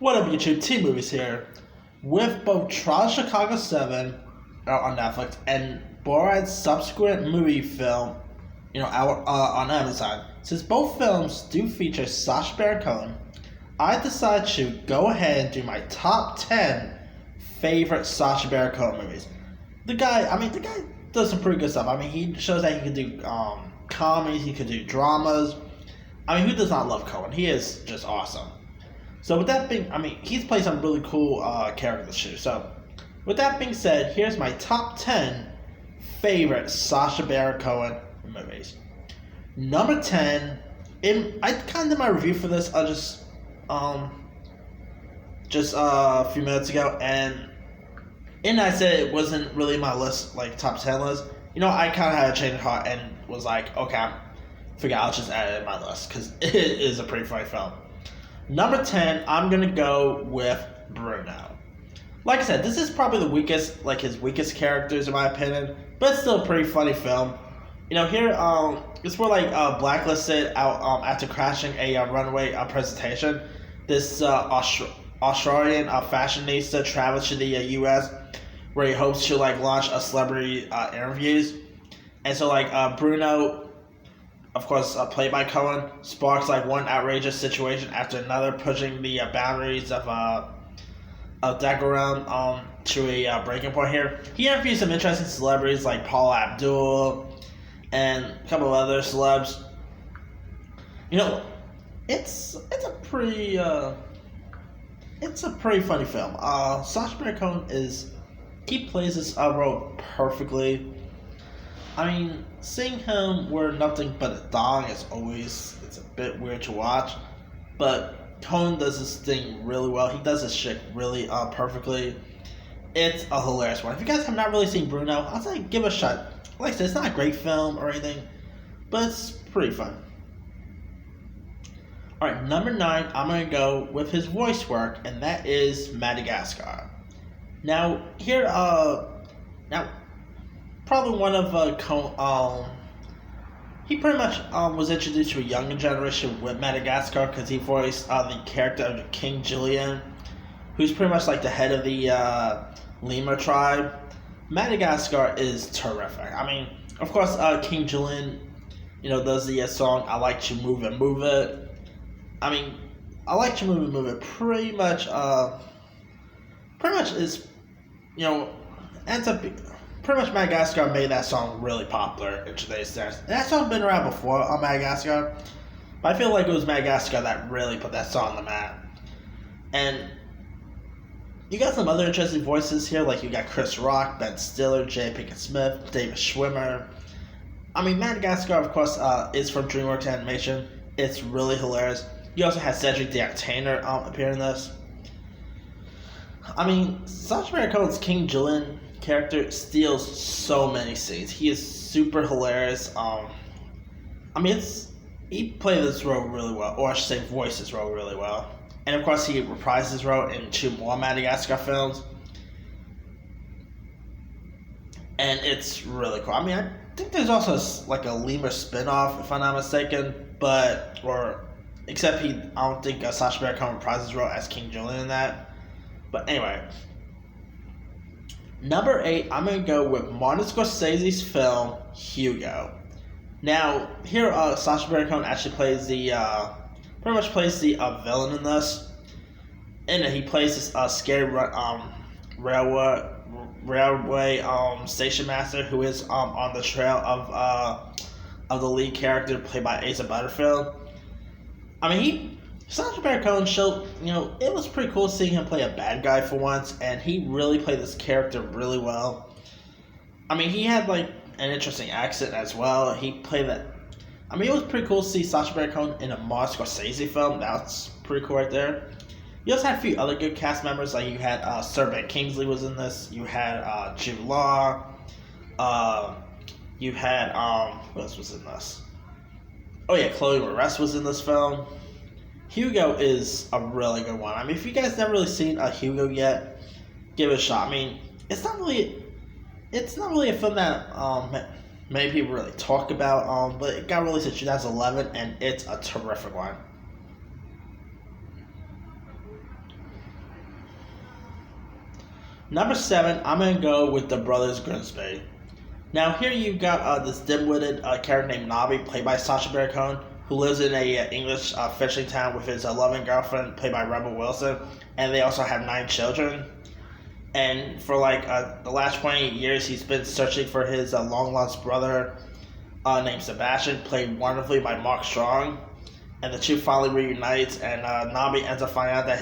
What up, YouTube? T-Movies here. With both Trial of Chicago 7 on Netflix and Borat's subsequent movie film, out on Amazon. Since both films do feature Sacha Baron Cohen, I decided to go ahead and do my top 10 favorite Sacha Baron Cohen movies. The guy does some pretty good stuff. He shows that he can do comedies, he can do dramas. Who does not love Cohen? He is just awesome. So with that being, he's played some really cool characters too. So with that being said, here's my top 10 favorite Sacha Baron Cohen movies. Number 10, I kind of did my review for this just a few minutes ago, and I said it wasn't really my list, like top 10 list. I kind of had a change of heart and was like, okay, I'll just add it in my list because it is a pretty funny film. Number 10, I'm going to go with Bruno. Like I said, this is probably the weakest, his weakest characters in my opinion, but it's still a pretty funny film. Here, it's more blacklisted out after crashing a runway presentation. This Australian fashionista travels to the U.S. where he hopes to launch a celebrity interviews. And so Bruno, of course, played by Cohen, sparks one outrageous situation after another, pushing the boundaries of decorum to a breaking point here. He interviews some interesting celebrities like Paula Abdul and a couple of other celebs. It's a pretty funny film. Sacha Baron Cohen he plays this role perfectly. Seeing him wear nothing but a thong it's a bit weird to watch, but Cohen does this thing really well. He does this shit really perfectly. It's a hilarious one. If you guys have not really seen Bruno, I'll say give it a shot. Like I said, it's not a great film or anything, but it's pretty fun. Alright, number 9, I'm going to go with his voice work, and that is Madagascar. Now, here, probably one of Cohen, he pretty much was introduced to a younger generation with Madagascar because he voiced the character of King Julian, who's pretty much the head of the Lemur tribe. Madagascar is terrific. Of course, King Julian, does the song "I Like to Move It, Move It." "I Like to Move It, Move It" pretty much is, ends up. Pretty much Madagascar made that song really popular in today's standards. And that song's been around before on Madagascar, but I feel like it was Madagascar that really put that song on the map. And you got some other interesting voices here, you got Chris Rock, Ben Stiller, J. Pinkett Smith, David Schwimmer. Madagascar, of course, is from DreamWorks Animation. It's really hilarious. You also had Cedric the Entertainer appear in this. Sacha Baron Cohen's King Julian character steals so many scenes. He is super hilarious. He played this role really well, or I should say voiced this role really well. And of course he reprised his role in 2 more Madagascar films. And it's really cool. I think there's also a Lemur spin-off, if I'm not mistaken, except I don't think Sacha Baron Cohen reprised his role as King Julian in that. But anyway, number 8, I'm going to go with Martin Scorsese's film, Hugo. Now, here, Sacha Baron Cohen actually plays pretty much plays the villain in this. And he plays this scary railway station master who is on the trail of the lead character played by Asa Butterfield. Sacha Baron Cohen showed, it was pretty cool seeing him play a bad guy for once, and he really played this character really well. He had, an interesting accent as well. He played that. It was pretty cool to see Sacha Baron Cohen in a Martin Scorsese film. That's pretty cool right there. You also had a few other good cast members, you had Sir Ben Kingsley was in this. You had Jude Law. You had, who else was in this? Oh yeah, Chloe Moretz was in this film. Hugo is a really good one. If you guys never really seen Hugo yet, give it a shot. It's not really a film that many people really talk about, but it got released in 2011, and it's a terrific one. Number 7, I'm gonna go with the Brothers Grimsby. Now here you've got this dim-witted character named Nobby, played by Sacha Baron Cohen, who lives in a English fishing town with his loving girlfriend, played by Rebel Wilson, and they also have 9 children. And for the last 20 years, he's been searching for his long-lost brother named Sebastian, played wonderfully by Mark Strong. And the two finally reunites, and Nobby ends up finding out that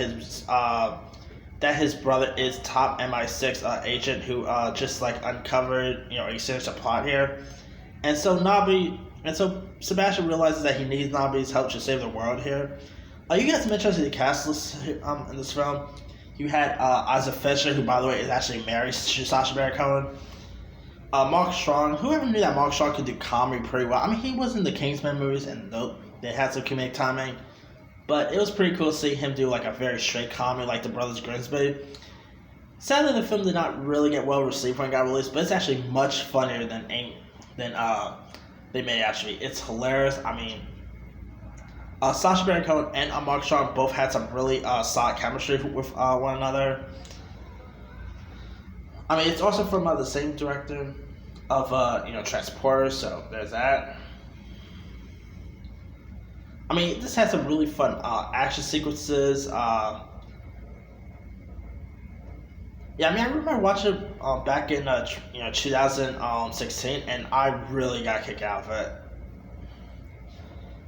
his brother is top MI6 agent who just uncovered a sinister plot here. And so Sebastian realizes that he needs Nobby's help to save the world here. You got some interesting cast lists in this film. You had Isaac Fisher, who by the way is actually married to Sacha Baron Cohen. Mark Strong, whoever knew that Mark Strong could do comedy pretty well. I mean, he was in the Kingsman movies and they had some comedic timing. But it was pretty cool to see him do a very straight comedy like The Brothers Grimsby. Sadly, the film did not really get well received when it got released, but it's actually much funnier than they made it actually. It's hilarious. I mean, Sacha Baron Cohen and Mark Strong both had some really solid chemistry with one another. I mean, it's also from the same director of Transporter, so there's that. I mean, this has some really fun action sequences. I remember watching it back in 2016, and I really got a kick out of it.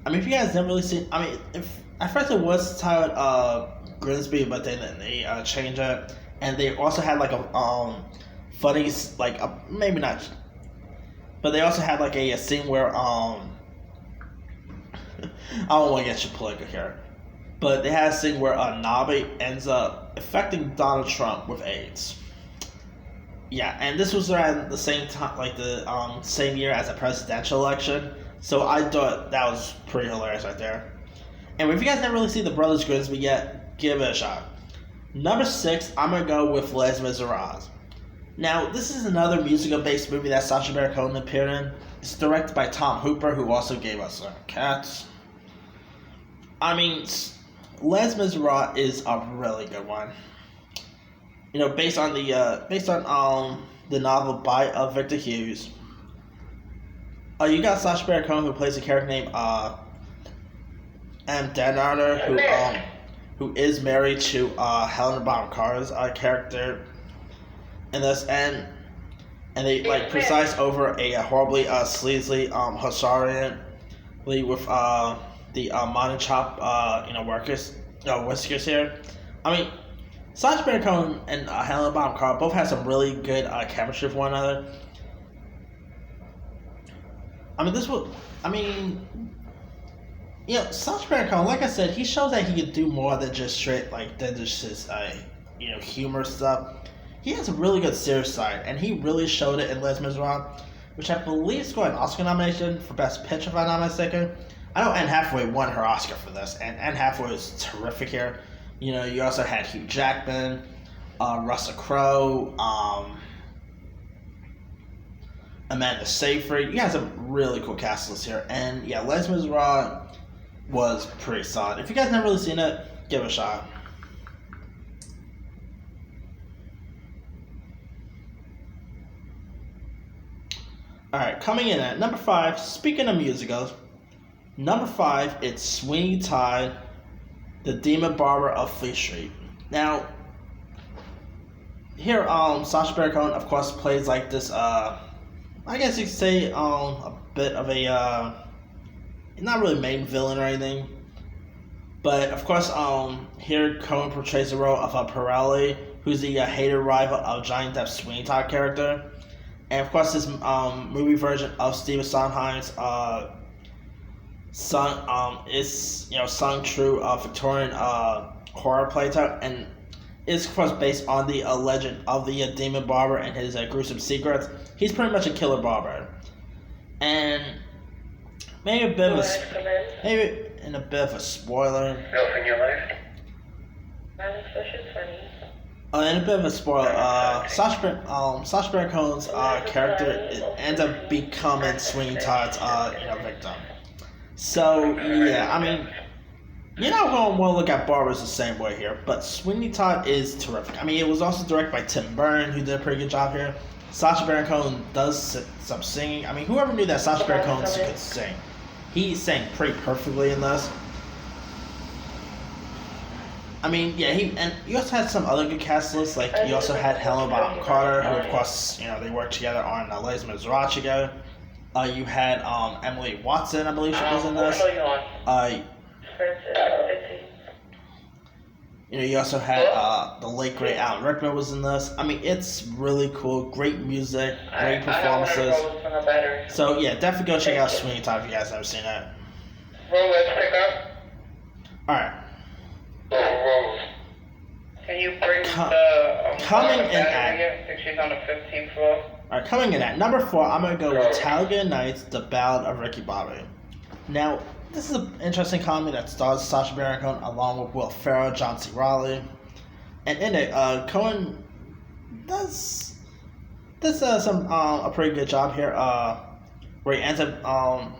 I mean, if you guys never really seen, at first it was titled Grimsby, but then they changed it, and they also had a funny maybe not, but they also had a scene where I don't want to get too political here, but they had a scene where Nobby ends up affecting Donald Trump with AIDS. Yeah, and this was around the same time, the same year as the presidential election. So I thought that was pretty hilarious right there. And if you guys never really seen The Brothers Grimsby yet, give it a shot. Number 6, I'm gonna go with Les Miserables. Now, this is another musical-based movie that Sacha Baron Cohen appeared in. It's directed by Tom Hooper, who also gave us Cats. I mean, Les Miserables is a really good one. Based on the novel by Victor Hughes. You got Sacha Baron Cohen, who plays a character named M. Danader, who is married to Helena Bonham Carter's character in this, and they precise over a horribly sleazy Husarian with the modern chop whiskers here. I mean, Sacha Baron Cohen and Helena Bonham Carter both have some really good chemistry with one another. Sacha Baron Cohen, like I said, he shows that he can do more than just straight than just his humor stuff. He has a really good serious side, and he really showed it in Les Miserables, which I believe scored an Oscar nomination for Best Picture, if I'm not mistaken. I know Anne Hathaway won her Oscar for this, and Anne Hathaway was terrific here. You also had Hugh Jackman, Russell Crowe, Amanda Seyfried. You guys have a really cool cast list here, and yeah, Les Miserables was pretty solid. If you guys never really seen it, give it a shot. Alright, coming in at number 5, speaking of musicals, number 5, it's Sweeney Todd, the Demon Barber of Fleet Street. Now, here, Sacha Baron Cohen, of course, plays this, I guess you could say, a bit of a, not really main villain or anything, but, of course, here Cohen portrays the role of Pirelli, who's the hated rival of Johnny Depp's Sweeney Todd character. And of course, this movie version of Stephen Sondheim's is sung true Victorian horror playtime, and is of course based on the legend of the Demon Barber and his gruesome secrets. He's pretty much a killer barber, and maybe in a bit of a spoiler. In your life. In a bit of a spoiler, Sacha Baron Cohen's character ends up becoming Sweeney Todd's victim. So yeah, You're not going to want to look at Barbers the same way here, but Sweeney Todd is terrific. I mean, it was also directed by Tim Burton, who did a pretty good job here. Sacha Baron Cohen does some singing. I mean, whoever knew that Sacha Baron Cohen could sing? He sang pretty perfectly in this. I mean, yeah, and you also had some other good cast lists, like you also had Helena Bonham Carter, who of course, they worked together on Les Miserables together. You had Emily Watson, I believe she was in this. You also had the late great Alan Rickman was in this. I mean, it's really cool, great music, great performances. So yeah, definitely go check out Sweeney Todd if you guys never seen it. All right. Can you bring the coming in at? I think she's on the 15th floor. All right, coming in at number 4, I'm gonna go with Talladega Nights: The Ballad of Ricky Bobby. Now, this is an interesting comedy that stars Sacha Baron Cohen along with Will Ferrell, John C. Reilly, and in it, Cohen does a pretty good job here. Where he ends up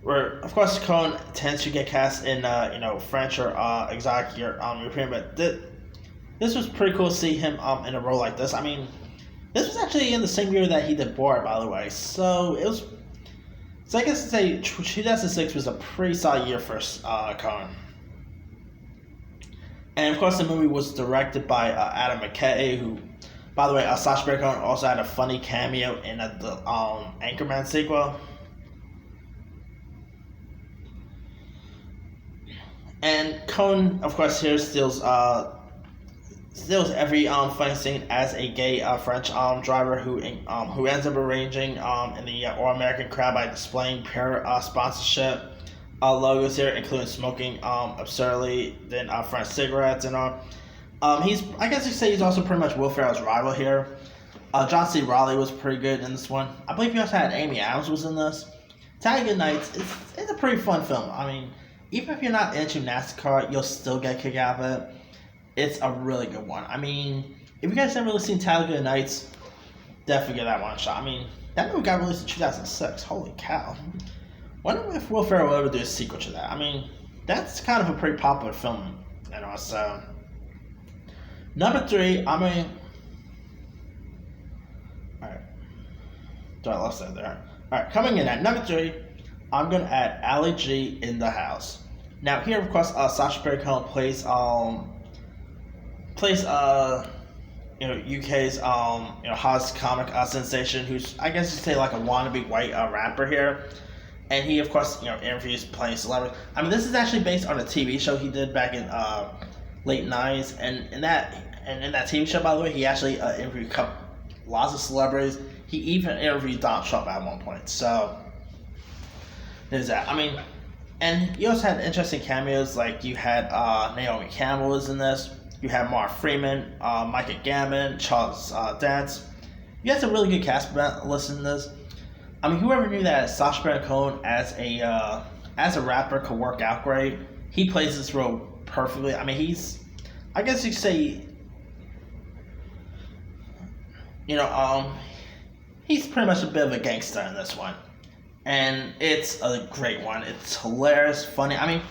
where of course Cohen tends to get cast in French or exotic European, but this was pretty cool to see him in a role like this. I mean, this was actually in the same year that he did Borat, by the way. So it was. So I guess to say 2006 was a pretty solid year for Cohen. And of course, the movie was directed by Adam McKay, who, by the way, Sacha Baron Cohen also had a funny cameo in the Anchorman sequel. And Cohen, of course, here steals every funny scene as a gay French driver who ends up arranging in the All-American crowd by displaying pure sponsorship logos here, including smoking absurdly then French cigarettes and all. I guess you could say he's also pretty much Will Ferrell's rival here. John C. Reilly was pretty good in this one. I believe you also had Amy Adams was in this. Talladega Nights, it's a pretty fun film. I mean, even if you're not into NASCAR, you'll still get a kick out of it. It's a really good one. I mean, if you guys haven't really seen Talladega Nights, definitely give that one a shot. I mean, that movie got released in 2006. Holy cow. Wonder if Will Ferrell will ever do a sequel to that. I mean, that's kind of a pretty popular film, so. Number 3, Alright. So I lost that there. Alright, coming in at number 3, I'm going to add Ali G in the house. Now, here, of course, Sacha Baron Cohen plays UK's hottest comic sensation, who's I guess you'd say like a wannabe white rapper here, and he of course interviews plenty of celebrities. I mean, this is actually based on a TV show he did back in late '90s, and in that TV show, by the way, he actually interviewed lots of celebrities. He even interviewed Donald Trump at one point. So there's that. I mean, and you also had interesting cameos, like you had Naomi Campbell was in this. You had Mark Freeman, Micah Gambon, Charles Dance. You had some really good cast lists in this. I mean, whoever knew that Sacha Baron Cohen as a rapper could work out great. He plays this role perfectly. I mean, I guess you could say, he's pretty much a bit of a gangster in this one. And it's a great one. It's hilarious, funny. I mean,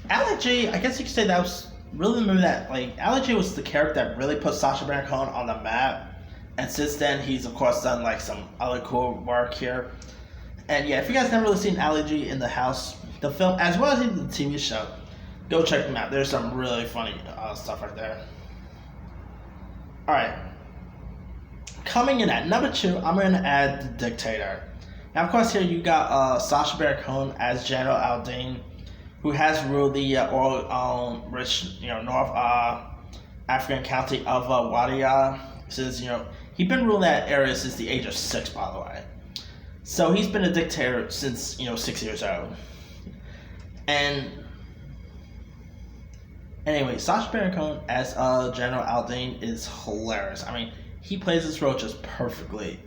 Ali G, I guess you could say that was really the movie that, Ali G was the character that really put Sacha Baron Cohen on the map. And since then, he's, of course, done, some other cool work here. And, yeah, if you guys never really seen Ali G in the house, the film, as well as in the TV show, go check them out. There's some really funny stuff right there. Alright. Coming in at number 2, I'm going to add The Dictator. Now, of course, here you got Sacha Baron Cohen as General Al-Din, who has ruled the rich, North African county of Wadiya since, he's been ruling that area since the age of 6, by the way. So he's been a dictator since, 6 years old. And anyway, Sacha Baron Cohen as General Al-Din is hilarious. I mean, he plays this role just perfectly.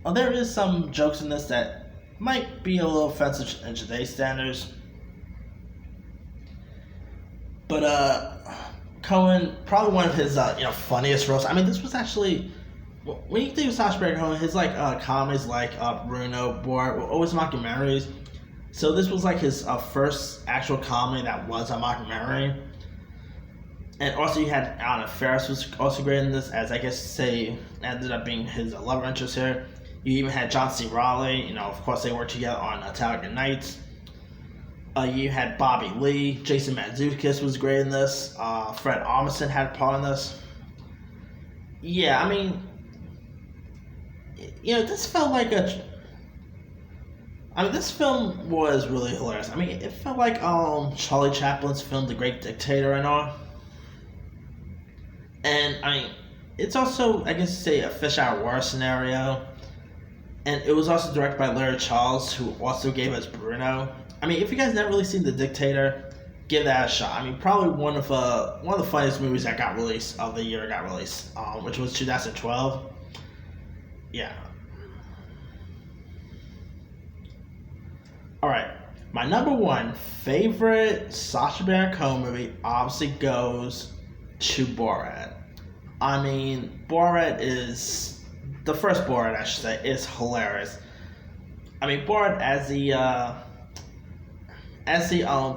Well, there is some jokes in this that might be a little offensive in today's standards. But Cohen, probably one of his funniest roles. I mean, this was actually, when you think of Sacha Baron Cohen, his comedies like Bruno, Borat were always mockumentaries. So this was like his first actual comedy that was a mockumentary. And also you had Anna Faris was also great in this, as I guess say ended up being his love interest here. You even had John C. Reilly, of course they worked together on Italian Nights. You had Bobby Lee, Jason Mantzoukas was great in this. Fred Armisen had a part in this. Yeah, I mean, this felt like this film was really hilarious. I mean, it felt like Charlie Chaplin's film, The Great Dictator, and all. And I mean, it's also, I guess, say a fish out of water scenario. And it was also directed by Larry Charles, who also gave us Bruno. I mean, if you guys never really seen The Dictator, give that a shot. I mean, probably one of the funniest movies that got released of the year it got released, which was 2012. Yeah. All right, my number one favorite Sacha Baron Cohen movie obviously goes to Borat. I mean, Borat is the first Borat, I should say, is hilarious. I mean, Borat as the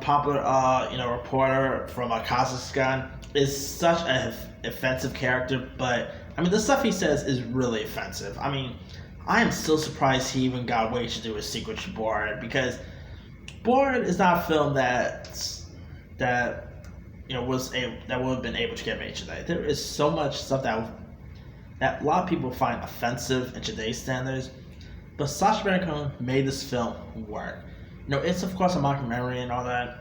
popular reporter from Kazakhstan is such an offensive character, but I mean the stuff he says is really offensive. I mean, I am still surprised he even got away to do a sequel to Borat, because Borat is not a film that would have been able to get made today. There is so much stuff that a lot of people find offensive in today's standards, but Sacha Baron Cohen made this film work. It's of course a mockumentary and all that.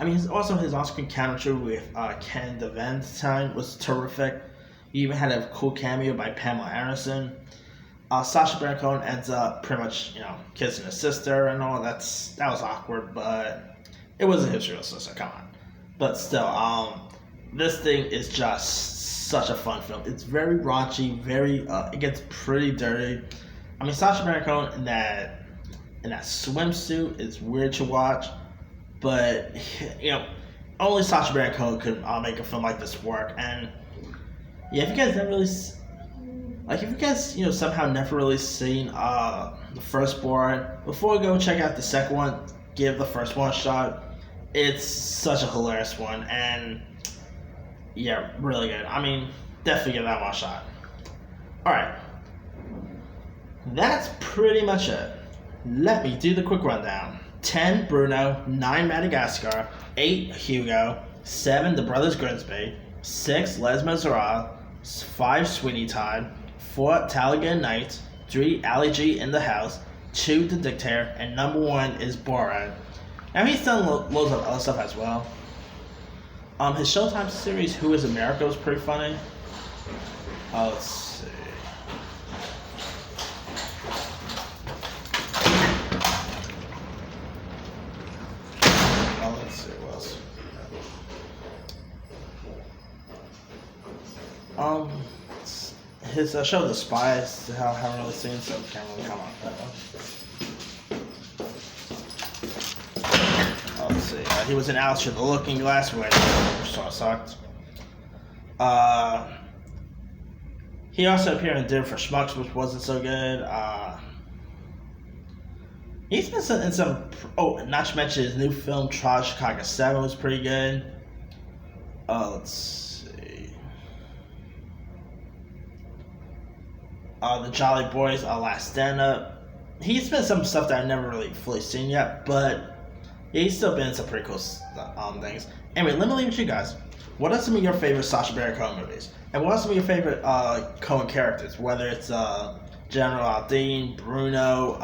I mean, his on-screen chemistry with Ken DeVente was terrific. You even had a cool cameo by Pamela Anderson. Sacha Baron Cohen ends up pretty much, kissing his sister and all. That was awkward, but it wasn't his real sister. Come on. But still, this thing is just such a fun film. It's very raunchy. It gets pretty dirty. I mean, Sacha Baron Cohen in that swimsuit is weird to watch, but only Sacha Baron Cohen could make a film like this work. And yeah, if you guys never really, somehow never really seen the first Borat, before you go check out the second one, give the first one a shot. It's such a hilarious one, and yeah, really good. I mean, definitely give that one a shot. All right, that's pretty much it. Let me do the quick rundown. 10, Bruno. 9, Madagascar. 8, Hugo. 7, The Brothers Grimsby. 6, Les Miserables. 5, Sweeney Todd. 4, Talladega Nights. 3, Ali G in the House. 2, The Dictator. And number 1 is Borat. Now he's done loads of other stuff as well. His Showtime series, Who is America, was pretty funny. Let's see. Let's see what else. His show The Spies, I haven't really seen, so can't really comment on that one. Let's see. He was in Alice Through the Looking Glass, which sort of sucked. He also appeared in Dinner for Schmucks, which wasn't so good. He's been in some. Oh, not to mention his new film, Trial of Chicago 7, was pretty good. Let's see. The Jolly Boys, Last Stand Up. He's been in some stuff that I've never really fully seen yet, but yeah, he's still been in some pretty cool things. Anyway, let me leave it with you guys. What are some of your favorite Sacha Baron Cohen movies? And what are some of your favorite Cohen characters? Whether it's General Aldine, Bruno,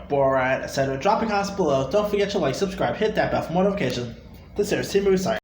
Borat, etc. Drop a comment below. Don't forget to like, subscribe, hit that bell for more notifications. This is Team Movie Site.